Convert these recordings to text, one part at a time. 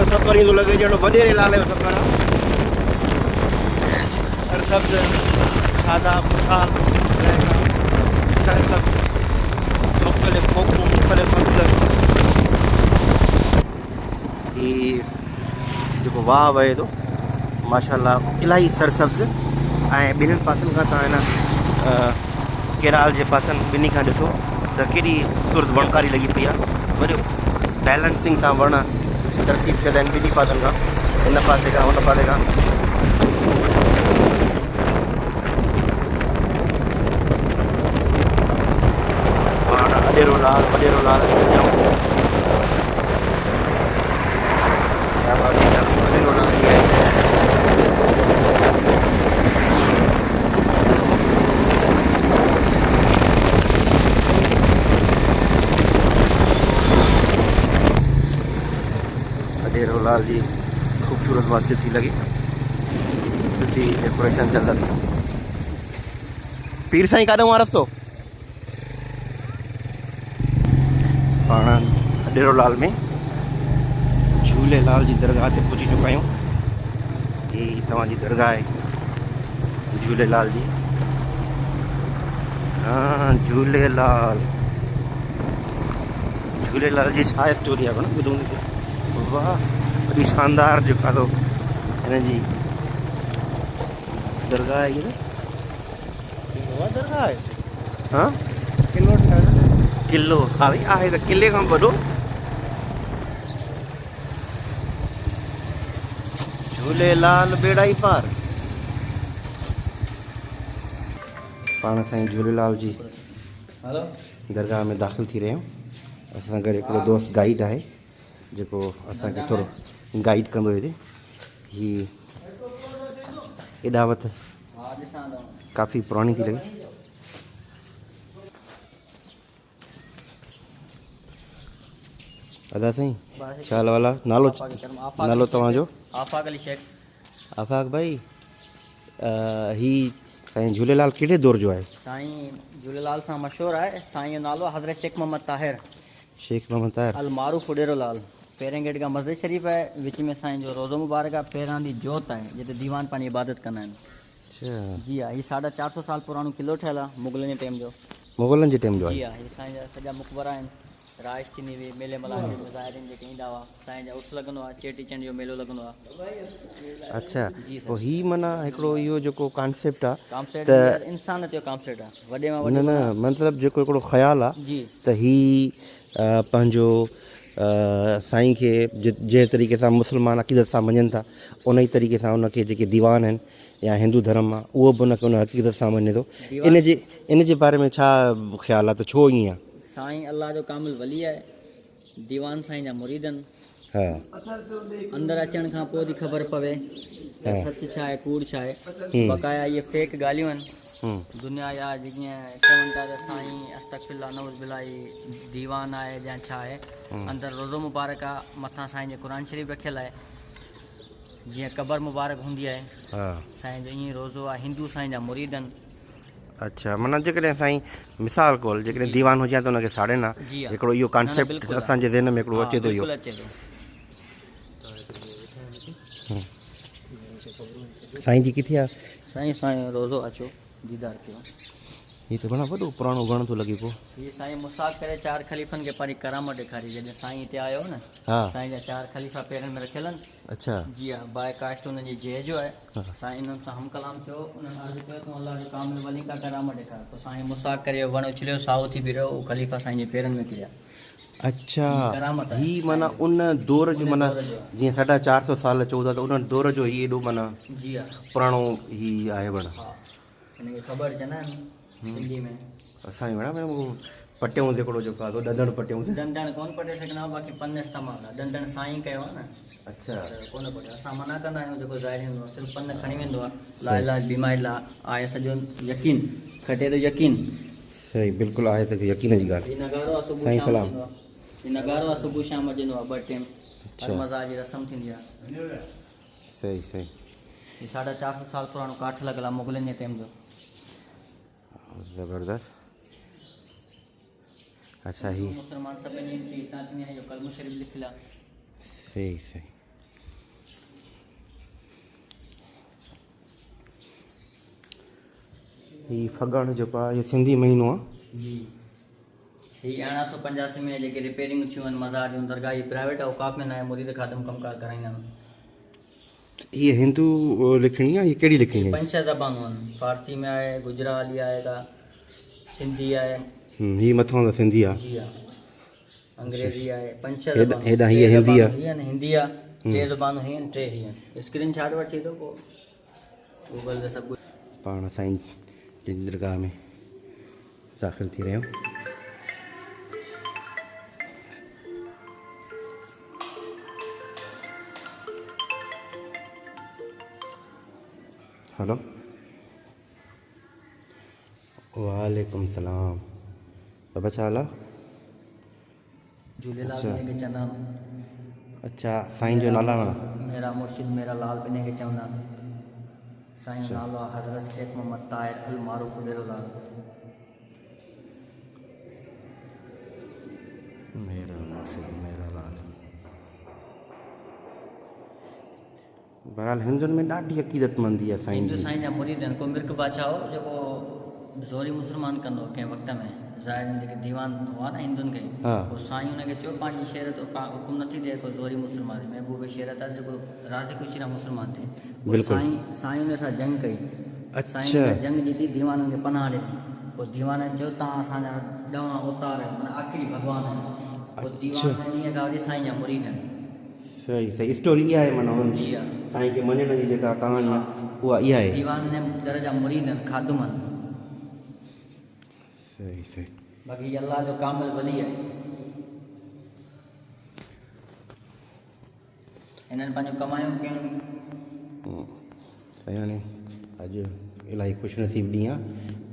सफ़र ईंदो लॻे ॼणो वॾेरे लाल जो सफ़र आहे। सरसब्ज़ शादाब खुशहाल रहेगा। सरसब्ज़ मुख़्तलिफ़ मौक़ों मुख़्तलिफ़ फ़सल ही जेको वाह वहे थो माशाल्लाह इलाही सरसब्ज़ ऐं ॿिन्हिनि पासनि खां तव्हां हिन केरल जे पासनि ॿिन्ही खां ॾिसो त केॾी ख़ूबसूरत वणकारी लॻी पई आहे। वरी बैलेंसिंग सां वण तरतीब थियल आहिनि ॿिन्ही पासनि खां, हिन पासे खां हुन पासे खां। वॾेरो लाल वॾेरो लाल वॾेरो लाल वॾेरो लाल जी ख़ूबसूरत मस्जिद थी लॻी, सुठी डेकोरेशन थियल अथनि। पीर साईं काॾों आहे रस्तो? पाण वॾेरो लाल में झूलेलाल जी दरगाह ते पहुची चुका आहियूं। हीअ तव्हांजी दरगाह आहे झूलेलाल जी। हाँ झूलेलाल झूलेलाल जी छा स्टोरी आहे पाण ॿुधूं। वाह वॾी शानदार जेका थो हिन जी दरगाह आहे। इहा दरगाह आहे हाँ किलो हा भई आहे त किले खां वॾो। झूलेलाल बेड़ा ई पार। पाण साईं झूलेलाल जी दरगाह में दाख़िल थी रहिया आहियूं। असां गॾु हिकिड़ो दोस्त गाइड आहे जेको असांखे थोरो गाइड कंदो हिते। ही एॾावत काफ़ी पुराणी थी लॻे। अदा साईं छा हाल वाला? नालो तव्हांजो? आफ़ाक अली शेख। आफ़ाक भाई ही साईं झूलेलाल कहिड़े दौर जो आहे? साईं झूलेलाल सां मशहूरु आहे। साईं जो नालो हज़रत शेख मोहम्मद ताहिर। शेख मोहम्मद ताहिर अल मारूफ वॾेरो लाल। पहिरें गेट खां मस्जिद शरीफ़ आहे, विच में साईं जो रोज़ो मुबारक आहे, पहिरां दी जोत आहे जिते दीवान पंहिंजी इबादत कंदा आहिनि। अच्छा जी हा, हीउ 450 साल पुराणो किलो ठहियलु आहे मुग़लनि जे टाइम जो। मुग़लनि जे टाइम जो जी आहे? हा, हीउ साईं जा सॼा मक़बरा आहिनि। राइश थींदी हुई, मेले मलाहिब मुज़ाहिरीन जेके ईंदा हुआ, साईं जा उर्स लॻंदो आहे, चेटीचंड जो मेलो लॻंदो आहे। अच्छा जी सर। पोइ हीउ माना हिकिड़ो इहो जेको कॉन्सेप्ट आहे कॉन्सेप्ट त इंसान जो कॉन्सेप्ट आहे, वॾे मां न वॾो न मतिलबु जेको हिकिड़ो ख़्यालु आहे जी त हीउ पंहिंजो साईं खे जंहिं तरीक़े सां मुस्लमान अक़ीदत सां मञनि था उन ई तरीक़े सां उनखे जेके दीवान आहिनि या हिंदू धर्म आहे उहो बि उनखे उन हक़ीक़त सां मञे थो। इन जे बारे में छा ख़्यालु आहे त छो ईअं आहे? साईं अल्लाह जो कामिल वली आहे, दीवान साईं जा मुरीदनि। हा अंदरि अचण खां पोइ थी ख़बर पवे त सच छा आहे कूड़ छा आहे। बक़ाया इहे फेक ॻाल्हियूं आहिनि दुनिया जा जीअं चवनि था त साईं अस्तगफिरुल्लाह नऊज़ बिल्लाह दीवान आहे या छा आहे। अंदरि रोज़ो मुबारक आहे, मथां साईं जो क़ुर शरीफ़ रखियलु आहे। जीअं क़बर मुबारक हूंदी आहे साईं जो ईअं रोज़ो आहे। हिंदू साईं जा मुरीदनि। अच्छा माना जेकॾहिं साईं मिसाल कौल जेकॾहिं दीवान हुजे त हुनखे साड़े न हिकिड़ो इहो कॉन्सेप्ट असांजे ज़हन में हिकिड़ो अचे थो। इहो साईं जी किथे आहे? साईं रोज़ो अचो दीदार कयो। हीअ त घणो वॾो पुराणो घणो थो लॻे पियो। हीअ साईं मुसाक़ करे 4 ख़लीफ़नि खे पंहिंजी करामत ॾेखारी। जॾहिं साईं हिते आयो न साईं जा 4 ख़लीफ़ा पेरनि में रखियल आहिनि। अच्छा जी हा, बाए कास्ट हुननि जी जय जो आहे। साईं इन्हनि सां हम कलाम थियो, उन्हनि अर्ज़ु कयो तूं अल्लाह जो कामिल वली का करामत ॾेखार। पोइ साईं मुसाक़ करे वण उछलियो, साओ थी बि रहियो, ख़लीफ़ा साईं जे पेरनि में किरिया। अच्छा ही माना उन दौर जो माना जीअं 450 साल चओ था त उन दौर जो ही एॾो माना जी हा पुराणो ही आहे वण। हा हिनखे ख़बर चवंदा आहिनि सिंधी में। असां पटियूं हिकिड़ो जेको आहे ॾंदण पटियूं ॾंदण कोन पटे सघंदा आहियूं, बाक़ी पन इस्तेमालु आहे। ॾंदण साईं कयो आहे न। अच्छा कोन पटे असां मना कंदा आहियूं जेको ज़ाहिर हूंदो आहे, सिर्फ़ु पन खणी वेंदो आहे। लाइलाज बीमारी लाइ आहे सॼो यकीन खटे थो यकीन। सही बिल्कुलु आहे त यकीन जी ॻाल्हि। हीउ नगारो आहे सुबुह शाम वॼंदो आहे। हीउ नगारो आहे सुबुह शाम वॼंदो आहे 2 टाइम। हर मज़ार जी रस्म थींदी आहे। सही सही। हीउ 450 साल पुराणो काठ लॻल आहे मुग़लनि जे टाइम जो। ज़बरदस्त। अच्छा ही मुसलमान सभिनी हितां जो कलमो शरीफ़ लिखियलु आहे। सही सही। ही फगण जेको आहे इहो सिंधी महीनो आहे। जी ही 1885 में जेके रिपेयरिंग थियूं आहिनि मज़ार जूं दरगाह ही प्राइवेट औकाफ़ में न आहे, मुरीद खादम कमकार कराईंदा आहिनि। ये हिंदू लिखणी आहे, ये कहिड़ी लिखणी आहे? 5-6 ज़बानूं आहिनि, फारसी में आहे, गुजराली आहे, का सिंधी आहे। ही मथां त सिंधी आहे। जी हा, अंग्रेजी आहे, 5-6 हेॾा ज़बानूं। हेॾा हीअ हिंदी आहे। हीअ हिंदी आहे, 6 ज़बानूं हीअ आहिनि, 3 हीअ आहिनि। स्क्रीन शॉट वठी थो पोइ गूगल ते सभु पाण साईं जी दरगाह में दाख़िल थी रहिया आहियूं। हेलो, वालेकुम सलाम। बाबा छा हाल आहे? झूलेलाल अच्छा। बिने खे चवंदा आहिनि। अच्छा, साईं जो नाला वाला? मेरा मुर्शिद मेरा लाल बिने खे चवंदा आहिनि। साईं जो नालो आहे हज़रत शेख मोहम्मद ताहिर अल मारूफ डेरोलाल। मेरा मुर्शिद मेरा लाल। बहरहाल हिंदुनि में ॾाढी अक़ीदतमंदी आहे साईं हिंदू जी। साईं जा मुरीद आहिनि। को मिर्क बादशाह हो जेको ज़ोरी मुस्लमान कंदो हो कंहिं वक़्त में, ज़ाहिर जेके दीवान हुआ न हिंदुनि खे, हा। पोइ साईं हुनखे चयो पंहिंजी शेर तो हुकुम नथी ॾिए को ज़ोरी मुस्लमान, महबूब शेरत आहे जेको राज़ी ख़ुशी ना मुस्लमान थिए। पोइ बिल्कुलु। साईं हुन सां जंग कई। अच्छा। साईं हुन जंग जीती, दीवाननि खे पनाह ॾिनी। पोइ दीवाननि चयो तव्हां असांजा ॾवां अवतार आहियो, माना आख़िरी भॻवान आहियो। पोइ दीवान ॾींहं खां वठी साईं जा मुरीद आहिनि। सही सही, स्टोरी इहा आहे माना हुननि जी जी हा। साईं खे मञण जी जेका कहाणी आहे उहा इहा आहे। दीवान दर जा मुरीद आहिनि, खादुम आहिनि। सही सही। बाक़ी अल्लाह जो कामिल वली आहे। हिननि पंहिंजो कमायूं कयूं। साईं हाणे अॼु इलाही ख़ुशनसीब ॾींहुं आहे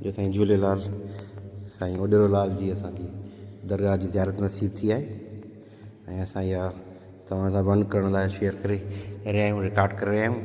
जो साईं झूलेलाल साईं ओडेरोलाल जी असांजी दरगाह जी ज़ियारत नसीब थी आहे। ऐं असां इहा तव्हां सां बंदि करण लाइ शेयर करे रहिया आहियूं, रिकॉर्ड करे रहिया आहियूं।